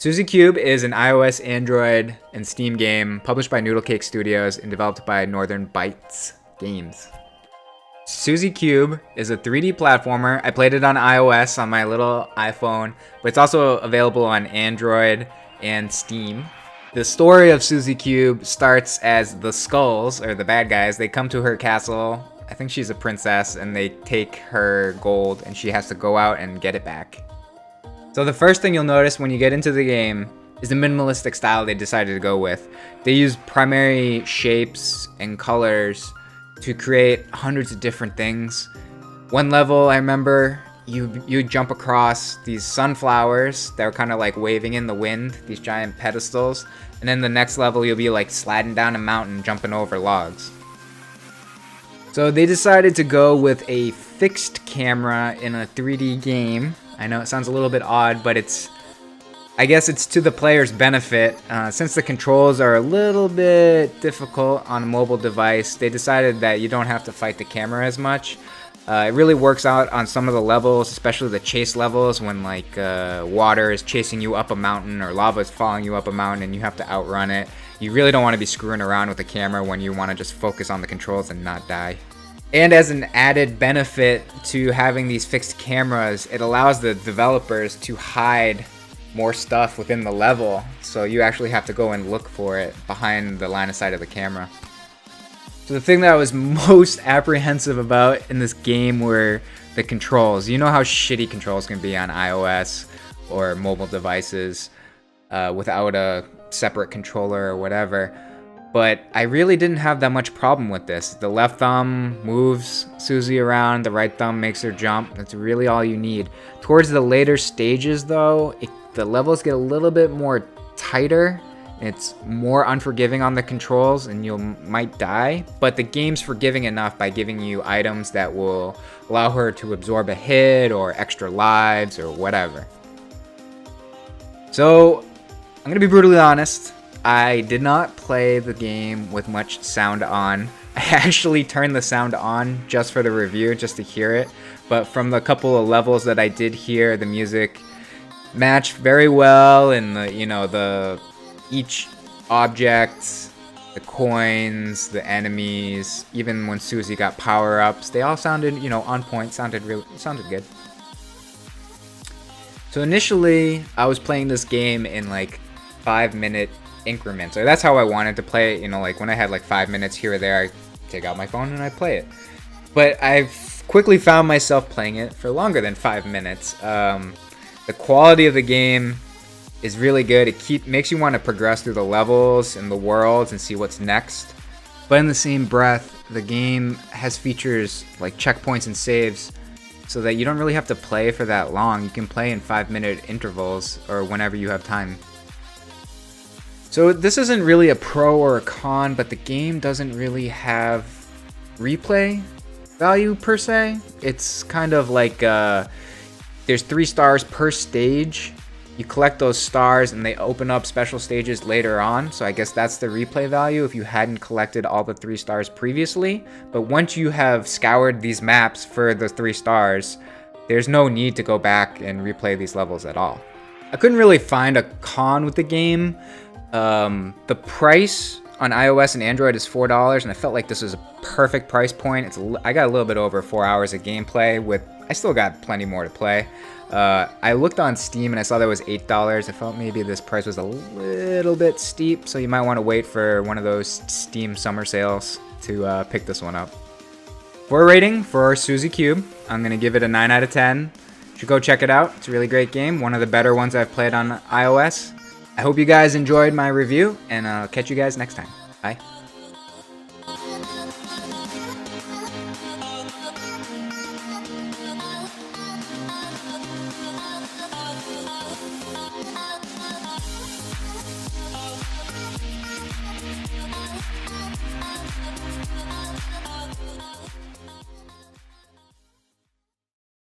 Suzy Cube is an iOS, Android, and Steam game published by Noodlecake Studios and developed by Northern Bytes Games. Suzy Cube is a 3D platformer. I played it on iOS on my little iPhone, but it's also available on Android and Steam. The story of Suzy Cube starts as the Skulls, or the bad guys. They come to her castle. I think she's a princess, and they take her gold, and she has to go out and get it back. So the first thing you'll notice when you get into the game is the minimalistic style they decided to go with. They use primary shapes and colors to create hundreds of different things. One level, I remember, you jump across these sunflowers that are kind of like waving in the wind, these giant pedestals. And then the next level, you'll be like sliding down a mountain, jumping over logs. So they decided to go with a fixed camera in a 3D game. I know it sounds a little bit odd, but I guess it's to the player's benefit. Since the controls are a little bit difficult on a mobile device, they decided that you don't have to fight the camera as much. It really works out on some of the levels, especially the chase levels when like water is chasing you up a mountain or lava is following you up a mountain and you have to outrun it. You really don't want to be screwing around with the camera when you want to just focus on the controls and not die. And as an added benefit to having these fixed cameras, it allows the developers to hide more stuff within the level, so you actually have to go and look for it behind the line of sight of the camera. So the thing that I was most apprehensive about in this game were the controls. You know how shitty controls can be on iOS or mobile devices without a separate controller or whatever. But I really didn't have that much problem with this. The left thumb moves Suzy around, the right thumb makes her jump. That's really all you need. Towards the later stages though, the levels get a little bit more tighter. It's more unforgiving on the controls and you might die. But the game's forgiving enough by giving you items that will allow her to absorb a hit or extra lives or whatever. So, I'm gonna be brutally honest. I did not play the game with much sound on. I actually turned the sound on just for the review, just to hear it. But from the couple of levels that I did hear, the music matched very well, and each object, the coins, the enemies, even when Suzy got power-ups, they all sounded, on point. Sounded good. So initially, I was playing this game in like 5-minute increments, or that's how I wanted to play it. Like when I had like 5 minutes here or there, I take out my phone and I play it. But I've quickly found myself playing it for longer than 5 minutes. The quality of the game is really good. It makes you want to progress through the levels and the worlds and see what's next. But in the same breath, the game has features like checkpoints and saves so that you don't really have to play for that long. You can play in 5-minute intervals or whenever you have time. So this isn't really a pro or a con, but the game doesn't really have replay value per se. It's kind of like there's 3 stars per stage. You collect those stars and they open up special stages later on. So I guess that's the replay value if you hadn't collected all the 3 stars previously. But once you have scoured these maps for the 3 stars, there's no need to go back and replay these levels at all. I couldn't really find a con with the game. The price on iOS and Android is $4, and I felt like this was a perfect price point. I got a little bit over 4 hours of gameplay. I still got plenty more to play. I looked on Steam and I saw that was $8. I felt maybe this price was a little bit steep, so you might want to wait for one of those Steam summer sales to pick this one up. For a rating for Suzy Cube, I'm going to give it a 9 out of 10. You should go check it out. It's a really great game. One of the better ones I've played on iOS. I hope you guys enjoyed my review, and I'll catch you guys next time. Bye.